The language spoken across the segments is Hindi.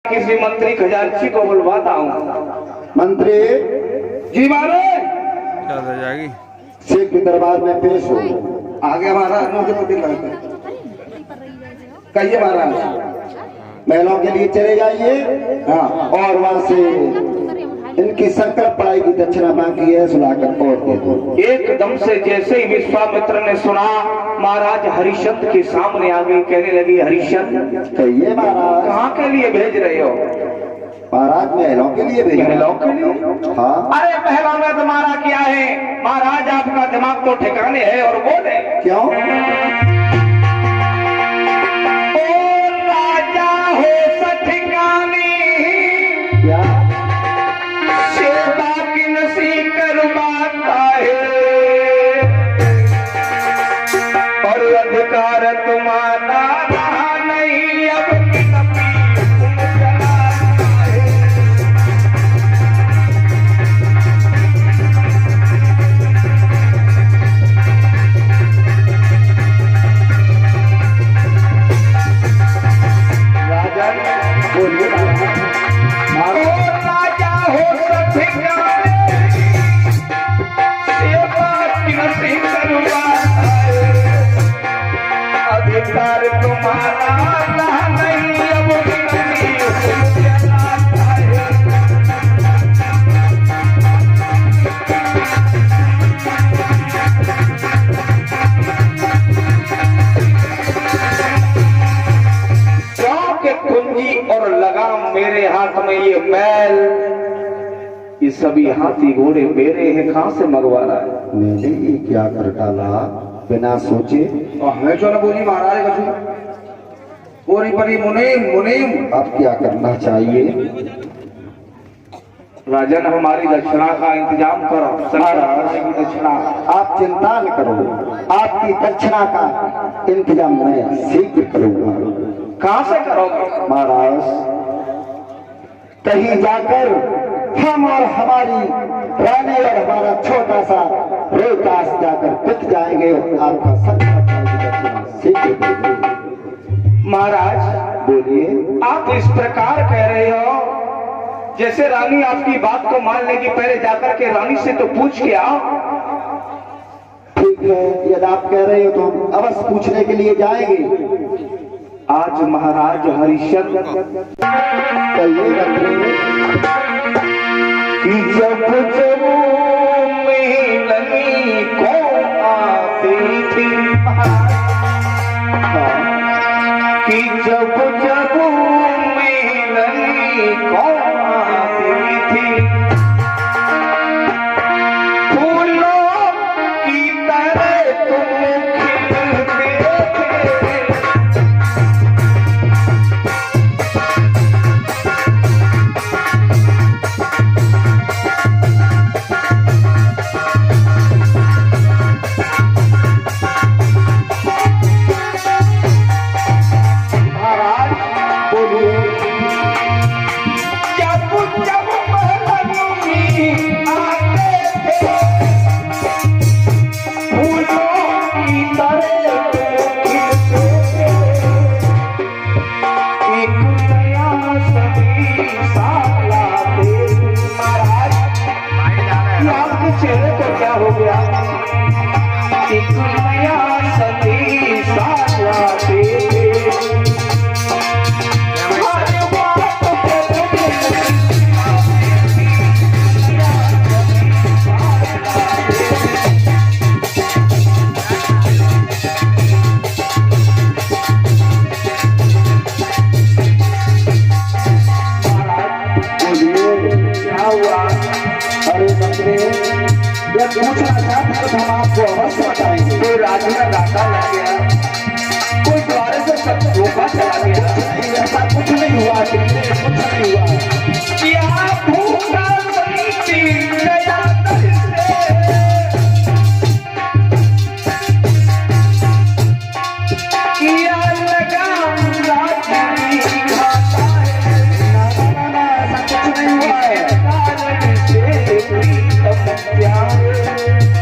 किसी मंत्री खजांची को बुलवाता हूँ। मंत्री जी महाराज। क्या जाएगी शेख के दरबार में पेश हो। आगे महाराज मुझे तो दिल लगता है। कहिए महाराज। महिलाओं के लिए चले जाइए। हाँ, और वहाँ से इनकी संकल्प पढ़ाई की दक्षिणा बाकी है, सुनाकर और दे दो। एकदम से जैसे ही विश्वामित्र ने सुना, महाराज हरिश्चंद्र के सामने आ गई। कहने लगी, हरिश्चंद्र कहिए महाराज। कहाँ के लिए भेज रहे हो? महाराज महिलाओं के लिए भेज। महिलाओं के लिए? हाँ। अरे पहला में तुम्हारा क्या है महाराज, आपका दिमाग तो ठिकाने है और बोले क्यों? राजा हो सठिकानी क्या? सेवा की नसी करवाता है और अधिकार तुम्हारा रहा नहीं, अब तुम चलाता है। राजा बोलिए। राजा हो सठिकाने सेवा की नसी करवाता है, अधिकार तुम्हारा रहा नहीं, अब तुम चलाता है। के कुंजी और लगाम मेरे हाथ में, ये बैल ये सभी हाथी घोड़े मेरे हैं, कहां से मंगवा रहा है? मैंने ये क्या कर डाला बिना सोचे? और हमें जो न बोली महाराज कछु पूरी परी मुनीम मुनीम। अब क्या करना चाहिए? राजन हमारी दक्षिणा का इंतजाम करो। की दक्षिणा आप चिंता न करो, आपकी दक्षिणा का इंतजाम मैं शीघ्र करूंगा। कहां से करोगे? महाराज कहीं जाकर हम और हमारी रानी और हमारा छोटा सा रोहतास जाकर पिट जाएंगे और आपका दक्षिणा शीघ्र देंगे। महाराज बोलिए। आप इस प्रकार कह रहे हो जैसे रानी आपकी बात को मान लेगी। पहले जाकर के रानी से तो पूछ के आओ। ठीक है, यदि आप कह रहे हो तो हम अवश्य पूछने के लिए जाएंगे। आज महाराज हरिश्चंद्र कहिए मंत्री। कि जब जब मिलनी को आती थी, कि जब जब मिलनी को आती थी, फूलों की तरह तुम खिलते थे। चेहरे को क्या हो गया? एक नया सती सालाते क्या हुआ? अरे मंत्री पूछना चाहते तो हम आपको अवश्य बताएंगे। कोई राजू का डाका लग गया, कोई द्वारे से सब धोखा चला गया। ऐसा कुछ नहीं हुआ, कुछ नहीं हुआ। क्या भूखा बनती गया दर से, क्या लगाम राजी खाता है। ना, ऐसा कुछ नहीं हुआ है। कारण से प्रीतम प्यार।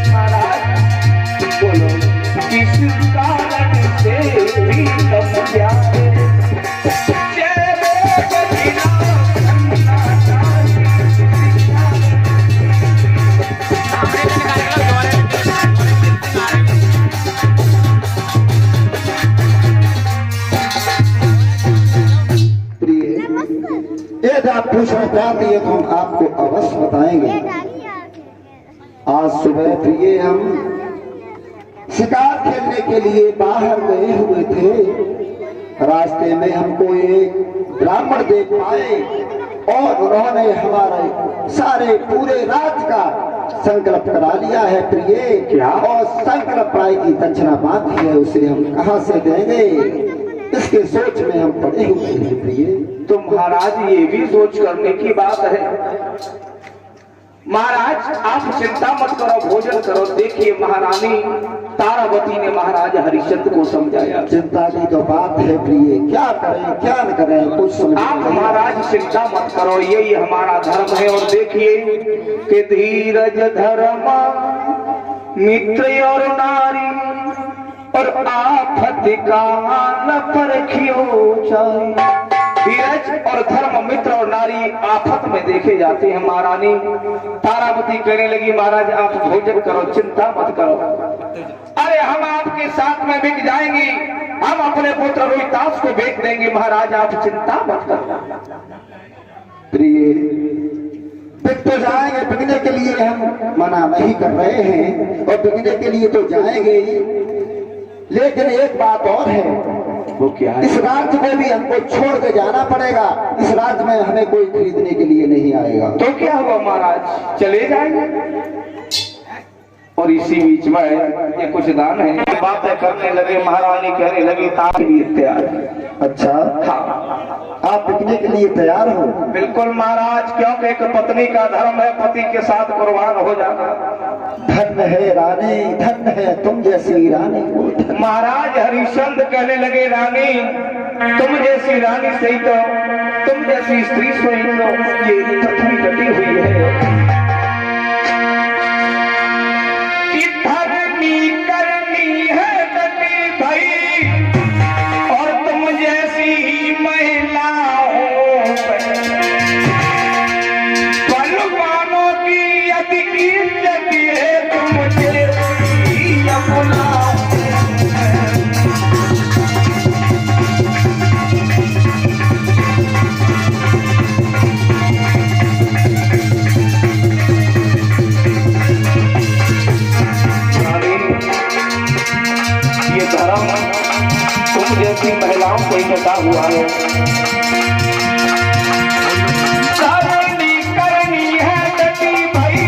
महाराज बोलो, किस कारण से प्रीतम प्यार? चेहरे पे पूछना चाहते हैं तो हम आपको अवश्य बताएंगे। आज सुबह प्रिय हम शिकार खेलने के लिए बाहर गए हुए थे। रास्ते में हमको एक ब्राह्मण देख पाए और उन्होंने हमारे सारे पूरे रात का संकल्प करा लिया है प्रिय। क्या? और संकल्प प्राय की दक्षिणा बाकी है, उसे हम कहां से देंगे, इसके सोच में हम पड़े हुए हैं प्रिय। तो महाराज ये भी सोच करने की बात है। महाराज आप चिंता मत करो, भोजन करो। देखिए महारानी तारावती ने महाराज हरिश्चंद्र को समझाया। चिंता की तो बात है प्रिय, क्या करें क्या न करें कुछ समझ आप महाराज चिंता मत करो, यही हमारा धर्म है। और देखिए कि धीरज धर्म मित्र और नारी और आफत का न परखियो जाए। धीरज और धर्म मित्र और नारी आफत में देखे जाते हैं। महारानी तारावती कहने लगी महाराज आप भोजन करो, चिंता मत करो। अरे हम आपके साथ में बिक जाएंगे, हम अपने पुत्र रोहितास को बेच देंगे। महाराज आप चिंता मत करो। प्रिय बिक तो जाएंगे, बिकने के लिए हम मना नहीं कर रहे हैं और बिकने के लिए तो जाएंगे ही, लेकिन एक बात और है। वो क्या है? इस राज्य में भी हमको छोड़ के जाना पड़ेगा। इस राज्य में हमें कोई खरीदने के लिए नहीं आएगा। तो क्या हुआ महाराज, चले जाएंगे। और इसी बीच में ये कुछ दान है, बातें करने लगे। महारानी कहने लगी तार भी तैयार है। अच्छा हाँ आप बिकने के लिए तैयार हो? बिल्कुल महाराज, क्योंकि एक पत्नी का धर्म है पति के साथ कुर्बान हो जाना। धन्य है रानी, धन्य है तुम जैसी रानी। महाराज हरिश्चंद्र कहने लगे रानी तुम जैसी रानी सही तो, तुम जैसी स्त्री सही तो ये पृथ्वी कटी हुई है। कि धरनी करनी है कटी भाई, और तुम जैसी महिला हो बलवानों की यदि इज्जत है, तुम जैसी अपना जैसी महिलाओं को ही बता हुआ है। करनी करनी है कटी भाई,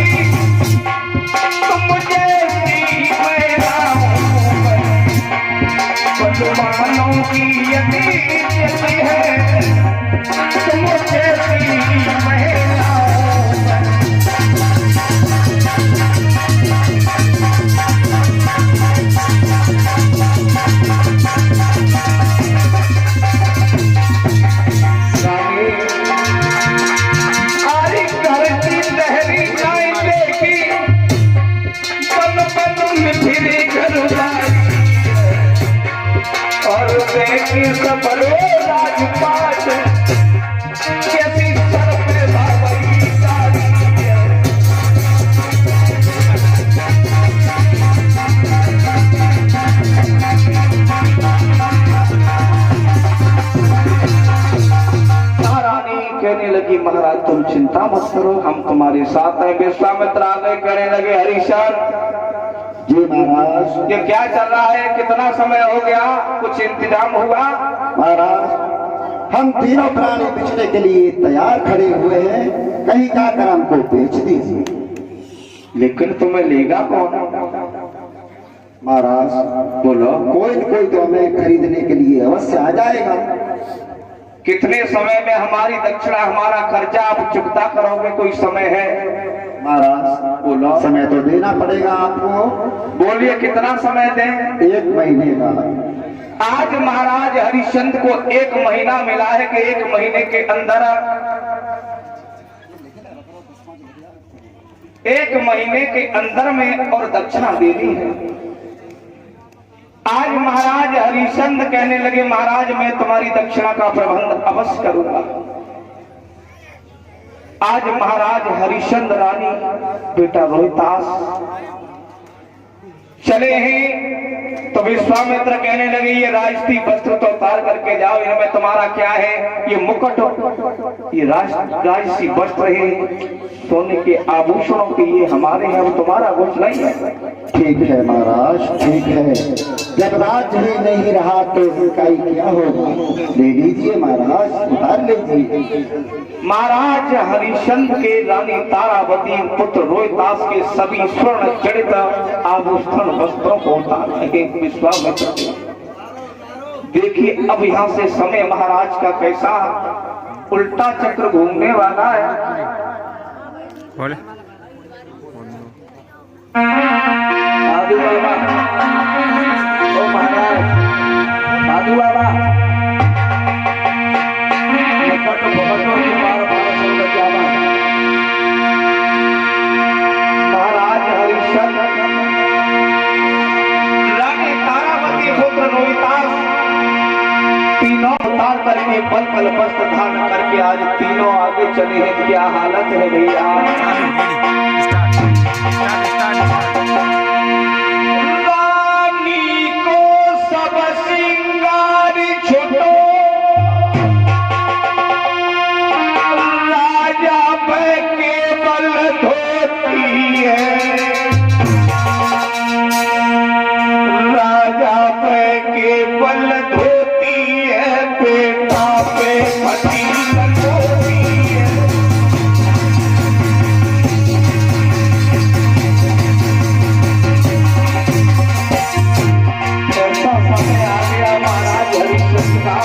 तुम जैसी महिलाओं बलवानों की यदि इज्जत है, तुम जैसी महिलाओं। सबरो राजपाट कैसी सर पे बाबरी सारी रानी कहने लगी महाराज तुम चिंता मत करो, हम तुम्हारे साथ हैं। विश्वामित्र आ गए, कहने लगे हरिश्चंद्र जी महाराज ये क्या चल रहा है, कितना समय हो गया, कुछ इंतजाम हुआ? महाराज हम तीनों प्राणी बिछने के लिए तैयार खड़े हुए हैं, कहीं जाकर हमको बेच दीजिए। लेकिन तुम्हें लेगा कौन? महाराज बोलो। कोई न कोई तो हमें खरीदने के लिए अवश्य आ जाएगा। कितने समय में हमारी दक्षिणा हमारा खर्चा आप चुकता करोगे, कोई समय है? महाराज बोलो। समय तो देना पड़ेगा आपको। बोलिए कितना समय दें? 1 महीने का। आज महाराज हरिश्चंद्र को 1 महीना मिला है कि 1 महीने के अंदर 1 महीने के अंदर में और दक्षिणा देनी है। आज महाराज हरिश्चंद्र कहने लगे महाराज मैं तुम्हारी दक्षिणा का प्रबंध अवश्य करूंगा। आज महाराज हरिश्चंद्र रानी बेटा रोहितास चले हैं तो विश्वामित्र कहने लगे ये राजती वस्त्र तो उतार करके जाओ, इनमें तुम्हारा क्या है? ये मुकुट ये राजसी वस्त्र है, सोने के आभूषणों के, ये हमारे हैं, वो तुम्हारा कुछ नहीं है। ठीक है महाराज, ठीक है। जब राज ही नहीं रहा तो इकाई क्या होगा? ले लीजिए महाराज, उतार लीजिए। महाराज हरिश्चंद्र के रानी तारावती पुत्र रोहिदास के सभी स्वर्ण जड़ित आभूषण वस्त्रों को उतार लगे विश्वामित्र। देखिए अब यहाँ से समय महाराज का कैसा उल्टा चक्र घूमने वाला है। साधु बाबा, ओ महाराज, साधु बाबा, महाराज हरिश्चंद्र रानी तारावती पुत्र रोहिदास तीनों अवतार करके पल पल वस्त्र धारण करके आज तीनों आगे चले हैं। क्या हालत है भैया। रानी को सब सिंगार छुटो, राजा पे केवल धोती है, राजा पे केवल धोती है, बेटा पे फटी होती है। ऐसा समय आ गया महाराज हरिश्चंद्र का,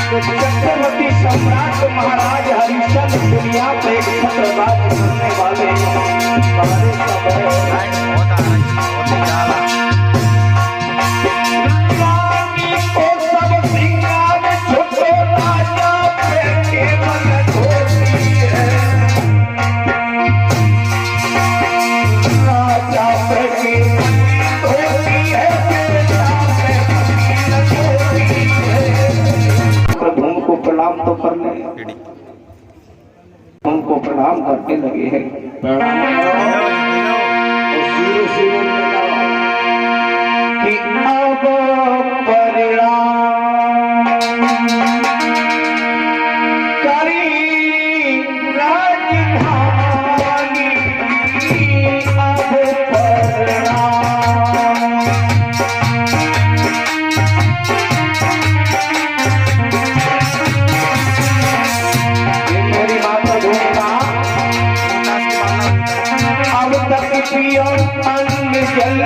तो चक्रवर्ती सम्राट महाराज हरिश्चंद्र दुनिया पे एक छत्र राज करने वाले हमारे सब रानी को सब सिंगार छुटो, राजा पे केवल धोती है, राजा पे केवल धोती है, बेटा पे फकीर धोती है। प्रभु को प्रणाम तो कर ले, उनको प्रणाम करने लगे हैं। कि अब परिणाम करी राजधानी, अब परिणाम। मेरी मातृभूमि अब तक पियो अन्न जल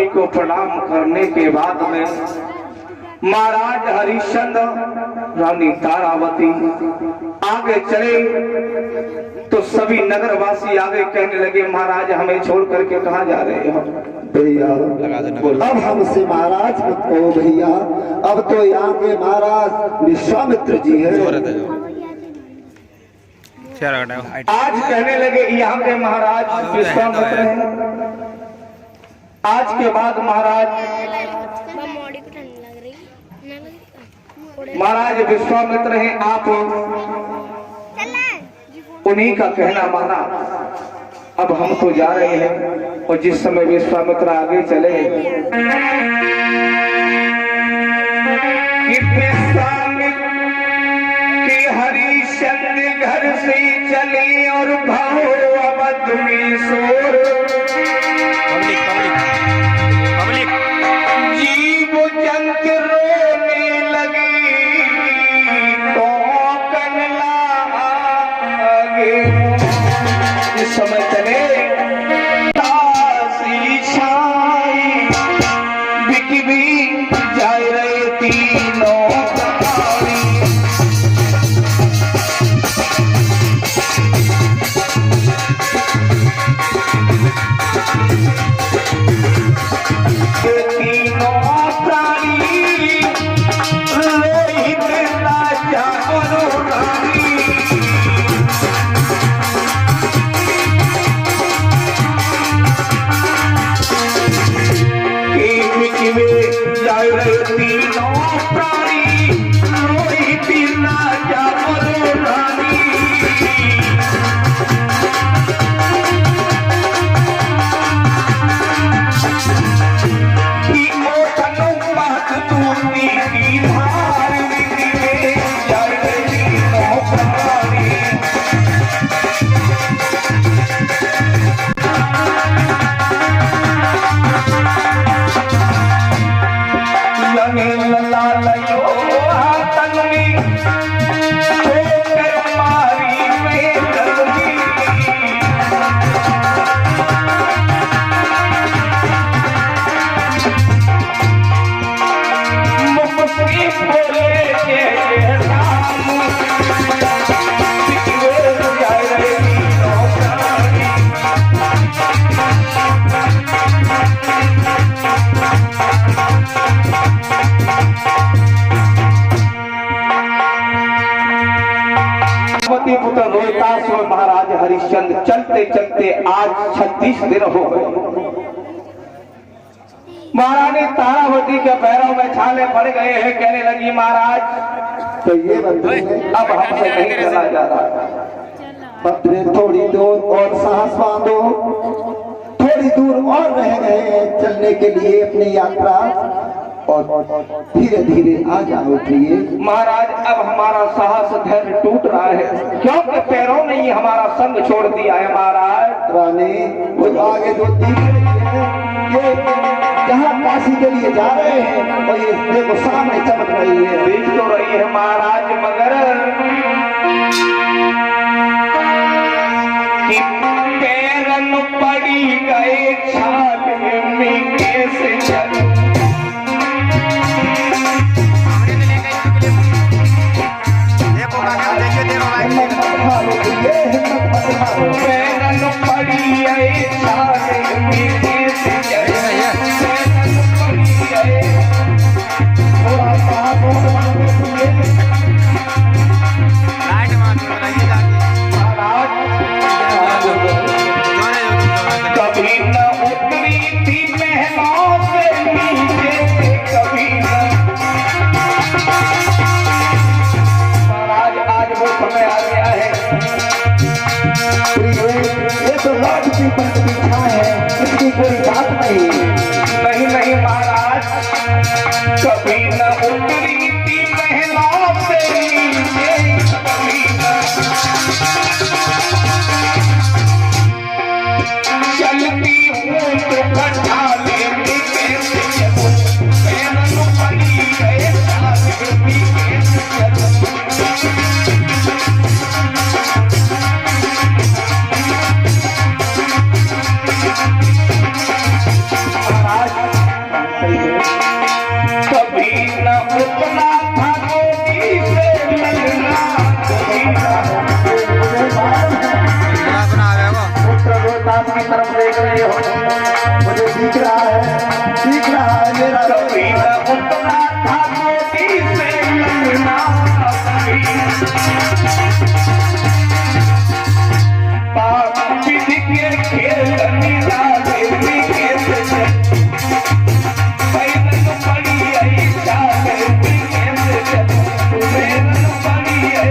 तो प्रणाम करने के बाद में महाराज हरिश्चंद्र रानी तारावती आगे चले तो सभी नगरवासी आगे कहने लगे महाराज हमें छोड़ करके कहाँ जा रहे हो? भैया अब हमसे महाराज मत कहो भैया, अब तो यहाँ के महाराज विश्वामित्र जी है। आज कहने लगे यहाँ के महाराज विश्वामित्र हैं। आज के बाद महाराज विश्वामित्र हैं, आप उन्हीं का कहना माना। अब हम तो जा रहे हैं। और जिस समय विश्वामित्र आगे चले कि हरिश्चंद्र घर से चले और भाव अवध में शोर, जीव जंत रोने लगी तो कनला तीनों प्राणी रोई पीला जामरो रानी की मोटनु बात तूनी की धार निकले जाए तीनों प्राणी लालयो हाथन में ठोकर मारी में दर्दी मुक्ति बोले के राम सिकवे जाए रे नौकरानी पुत्र रोहतास और महाराज हरिश्चंद्र चलते चलते आज 36 दिन हो गए। महारानी तारावती के पैरों में छाले पड़ गए हैं। कहने लगी महाराज तो ये बंधु अब हमसे नहीं चला जा रहा। पत्रे थोड़ी दूर और साहस बांधो, थोड़ी दूर और रह गए चलने के लिए अपनी यात्रा, और धीरे धीरे आ जाओ प्रिय। महाराज अब हमारा साहस धैर्य टूट रहा है क्योंकि पैरों ने ही हमारा संग छोड़ दिया है। महाराज रानी वो आगे जो दिख रही है ये जहाँ काशी के लिए जा रहे हैं और ये देखो सामने चमक रही है। दिख तो रही है महाराज मगर कि पैरन पड़ी गए छाल में कैसे चलूं पैरन पड़ी गए छाल में कैसे चलूं थोड़ा साहस कभी न उतरी थी महलों से नीचे कभी न। महाराज आज वो समय आ गया है। ये तो लौट की पीछा है, इसकी कोई बात नहीं। नहीं नहीं महाराज कभी न उतरी थी महलों से नीचे कभी न। चलती हूँ तो कठा लेने कैसे चलूं पैरन पड़ी गए छाल में कैसे चलूं। कभी न उतना था गोदी से लगना कभी न। पुत्र रोहतास की तरफ देख रहे हो मुझे दिख रहा है मेरा। कभी न उतना था गोदी से लगना पाप विधि के खेल नीला देवी कैसे पैदल पड़ी आई चाल कैसे चलूं पैदल पड़ी है।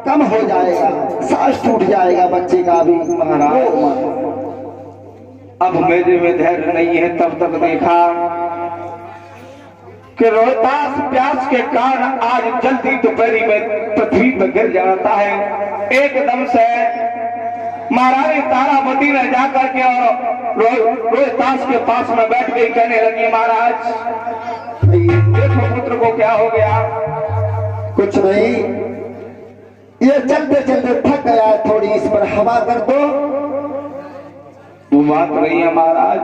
कम हो जाएगा, सांस टूट जाएगा बच्चे का भी। महाराज अब मेरे में धैर्य नहीं है। तब तक देखा कि रोहतास प्यास के कारण आज जल्दी दोपहरी में पृथ्वी पर गिर जाता है। एकदम से महारानी तारावती ने जाकर के और रोहतास के पास में बैठ गई। कहने लगी महाराज देखो पुत्र को क्या हो गया। कुछ नहीं, ये चलते चलते थक गया, थोड़ी इस पर हवा कर दो। वो बात रही है महाराज।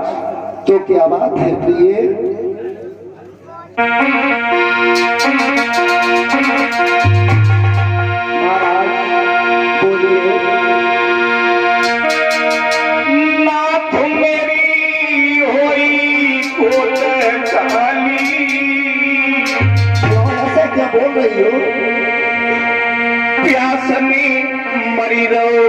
तो क्या बात है प्रिय? महाराज बोलिए। नाथ मेरी होई कोल काली। ऐसा क्या बोल रही हो? प्यास में मरी रहो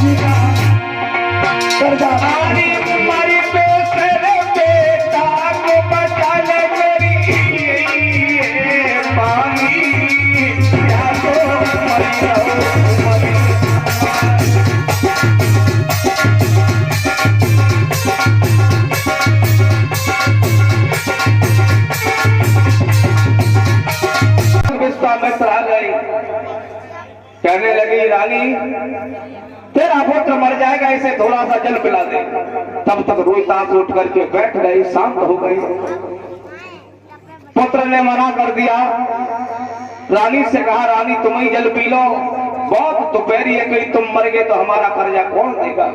कर जा रानी मरी पे तेरे बेटा को बचा ले मेरी पानी या तो मरी रहो मरी। विश्वामित्र आ गए, कहने लगी रानी तेरा पुत्र मर जाएगा, इसे थोड़ा सा जल पिला दे। तब तक रोहितास उठ करके बैठ गई, शांत हो गई। पुत्र ने मना कर दिया, रानी से कहा रानी तुम ही जल पी लो, बहुत दोपहरी है, कहीं तुम मर गए तो हमारा कर्जा कौन देगा।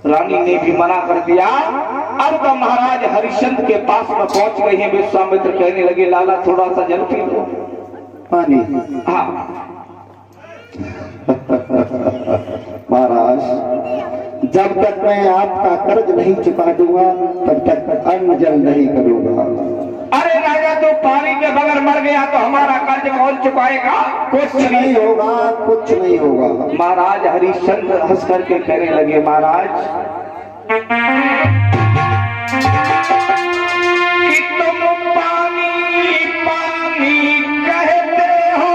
रानी ने भी मना कर दिया। अब तो महाराज हरिश्चंद्र के पास में पहुंच गई है। विश्वामित्र कहने लगे लाला थोड़ा सा जल पी लो, पानी। हाँ महाराज जब तक मैं आपका कर्ज नहीं चुका दूंगा तब तक अन्न जल नहीं करूंगा। अरे राजा तो पानी के बगैर मर गया तो हमारा कर्ज कौन चुकाएगा। कुछ नहीं होगा, कुछ नहीं होगा। महाराज हरिश्चंद्र हंस करके कहने लगे महाराज कि तुम पानी पानी कहते हो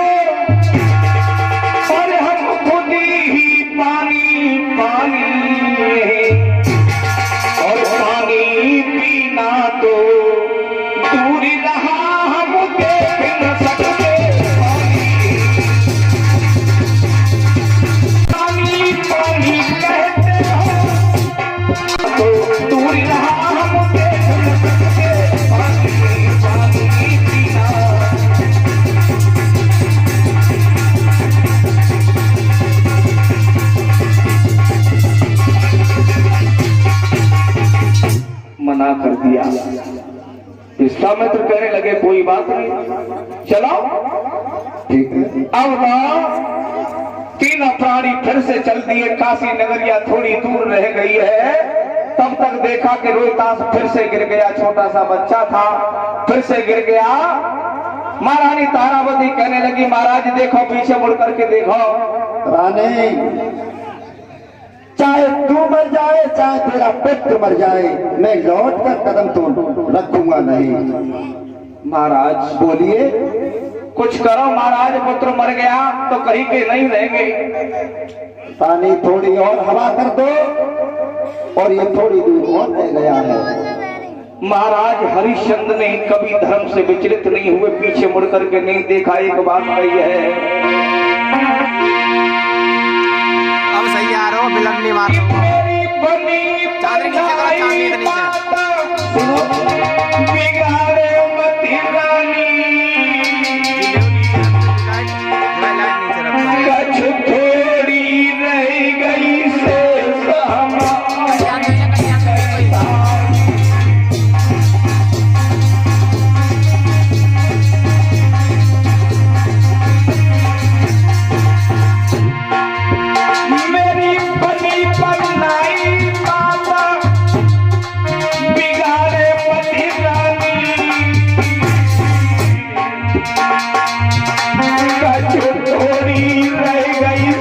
और हम खुद ही पानी पानी और पानी पीना तो दूर रहा हम देख न सकते। पानी पानी कहते हो तो दूर रहा हम देख न सकते। पानी पानी पीना मना कर दिया। विश्वामित्र कहने लगे कोई बात नहीं, चलो ठीक है। अब ना तीनों प्राणी फिर से चल दिए। काशी नगरिया थोड़ी दूर रह गई है। तब तक देखा कि रोहितास फिर से गिर गया, छोटा सा बच्चा था, फिर से गिर गया। महारानी तारावती कहने लगी महाराज देखो पीछे मुड़ करके देखो। रानी चाहे तू मर जाए चाहे तेरा पुत्र मर जाए, मैं लौट कर कदम तो रखूंगा नहीं। महाराज बोलिए कुछ करो महाराज, पुत्र मर गया तो कहीं के नहीं रहेंगे। पानी थोड़ी और हवा कर दो, और ये थोड़ी दूर और रह गया है। महाराज हरिश्चंद्र ने कभी धर्म से विचलित नहीं हुए, पीछे मुड़ करके नहीं देखा। एक बात कही है अब सही आ रहा हो, बिलन नहीं मार मेरी बनी चांदनी नीचे करो, चांदनी इधर नीचे। बिगाड़े मती रानी कछ थोड़ी रह गई से मेरी बनी बनाई माता बिगाड़े मती रानी कछ थोड़ी रह गई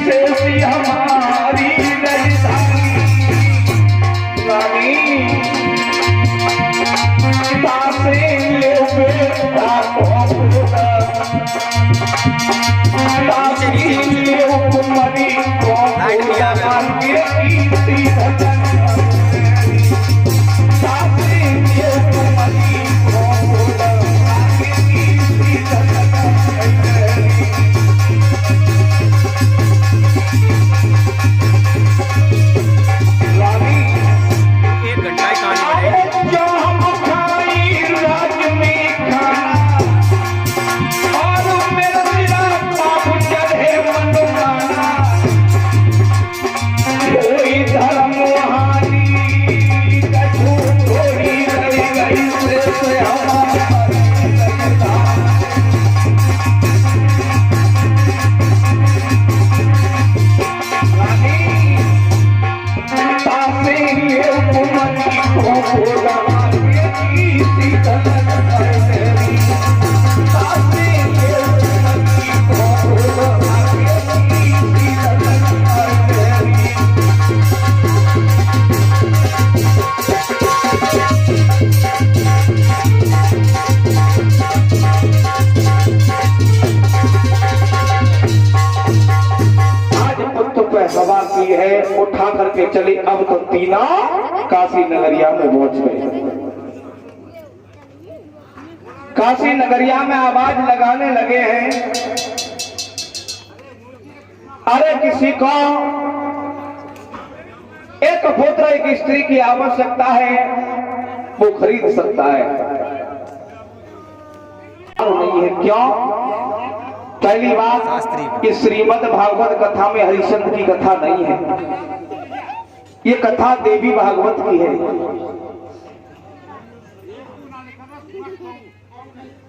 से हमारी के चले। अब तो तीनों काशी नगरिया में पहुंच गए। काशी नगरिया में आवाज लगाने लगे हैं, अरे किसी को एक पुत्र एक स्त्री की आवश्यकता है, वो खरीद सकता है। नहीं है क्यों? पहली बात, इस श्रीमद् भागवत कथा में हरिश्चंद्र की कथा नहीं है, ये कथा देवी भागवत की है।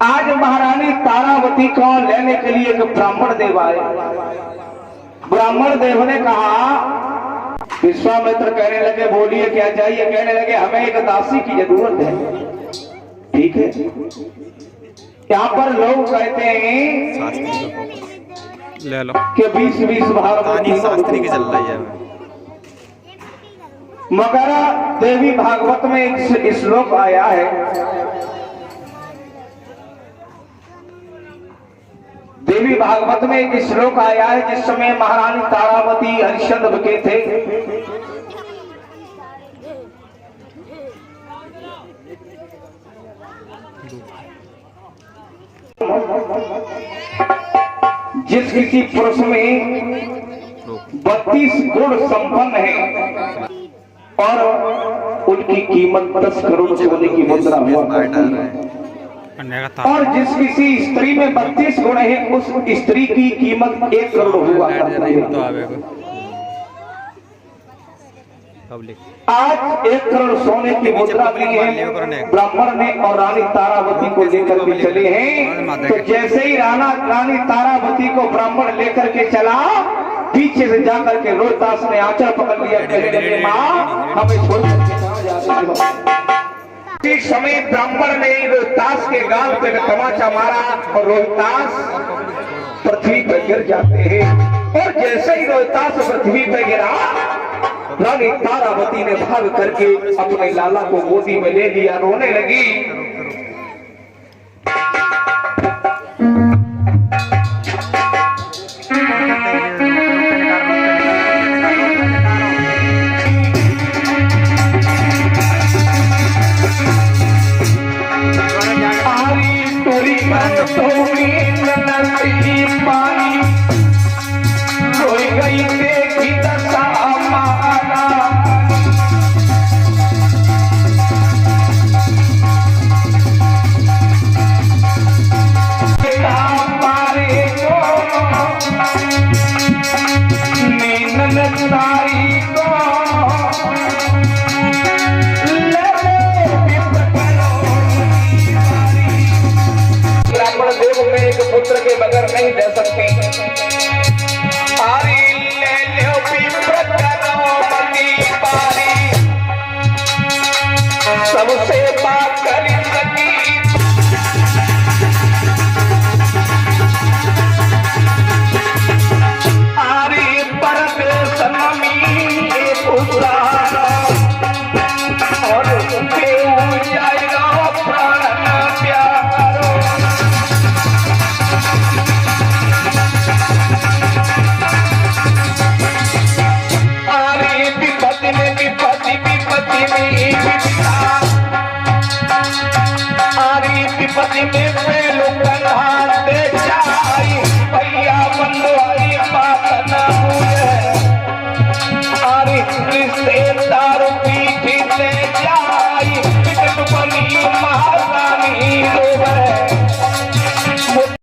आज महारानी तारावती को लेने के लिए एक ब्राह्मण देव आए। ब्राह्मण देव ने कहा, विश्वामित्र कहने लगे बोलिए क्या चाहिए? कहने लगे हमें एक दासी की जरूरत है। ठीक है, यहाँ पर लोग कहते हैं ले लो कि 20-20 भागवत शास्त्री की चल रही है, मगर देवी भागवत में एक श्लोक आया है। देवी भागवत में एक श्लोक आया है, जिस समय महारानी तारावती हरिश्चंद्र के थे, जिस किसी पुरुष में 32 गुण संपन्न है और उनकी कीमत 10 करोड़ सोने की मुद्रा हुआ करती है, और जिस किसी स्त्री में 32 गुण है उस स्त्री की कीमत 1 करोड़ हुआ करती है। आज 1 करोड़ सोने की मुद्रा ली है ब्राह्मण ने और रानी तारावती को लेकर के चले हैं। तो जैसे ही रानी तारावती को ब्राह्मण लेकर के चला, पीछे से जाकर के रोहतास ने आंचल पकड़ लिया। कहने लगे माँ हमें छोड़ करके कहां जा रही हो? इस समय ब्राह्मण ने रोहतास के गाल पे तमाचा मारा और रोहतास पृथ्वी पर गिर जाते हैं। और जैसे ही रोहतास पृथ्वी पर गिरा, रानी तारावती ने भाग करके अपने लाला को गोदी में ले लिया, रोने लगी। पानी रोई गई देखी दशा मारा, मारे को नींद तारी को ब्राह्मण देव में एक पुत्र के बगैर नहीं दे सकते। आरी ले लो विप्रकरोमणि पारी, सबसे बात कर सकी। आरी परदेश नमी उतारा और देव जाएगा प्राण प्यारो। विपत्ति में पेलो कन्हा दे जाई, भैया बंदवाई बात न हुए। आरी रिश्तेदार पीठ ले जाई, टिकट बनी महारानी रोवे।